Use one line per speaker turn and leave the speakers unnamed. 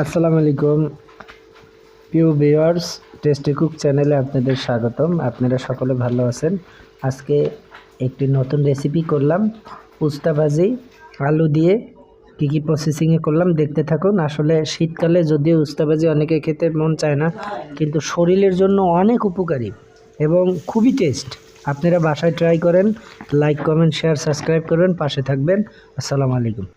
আসসালামু আলাইকুম প্রিয় ভিউয়ার্স, টেস্টি কুক চ্যানেলে আপনাদের স্বাগতম। আপনারা সকলে ভালো আছেন। আজকে একটি নতুন রেসিপি করলাম, উস্তা ভাজি আলু দিয়ে। কী প্রসেসিংয়ে করলাম দেখতে থাকুন। আসলে শীতকালে যদিও উস্তা ভাজি অনেকে খেতে মন চায় না, কিন্তু শরীরের জন্য অনেক উপকারী এবং খুবই টেস্ট। আপনারা বাসায় ট্রাই করেন। লাইক, কমেন্ট, শেয়ার, সাবস্ক্রাইব করবেন, পাশে থাকবেন। আসসালামু আলাইকুম।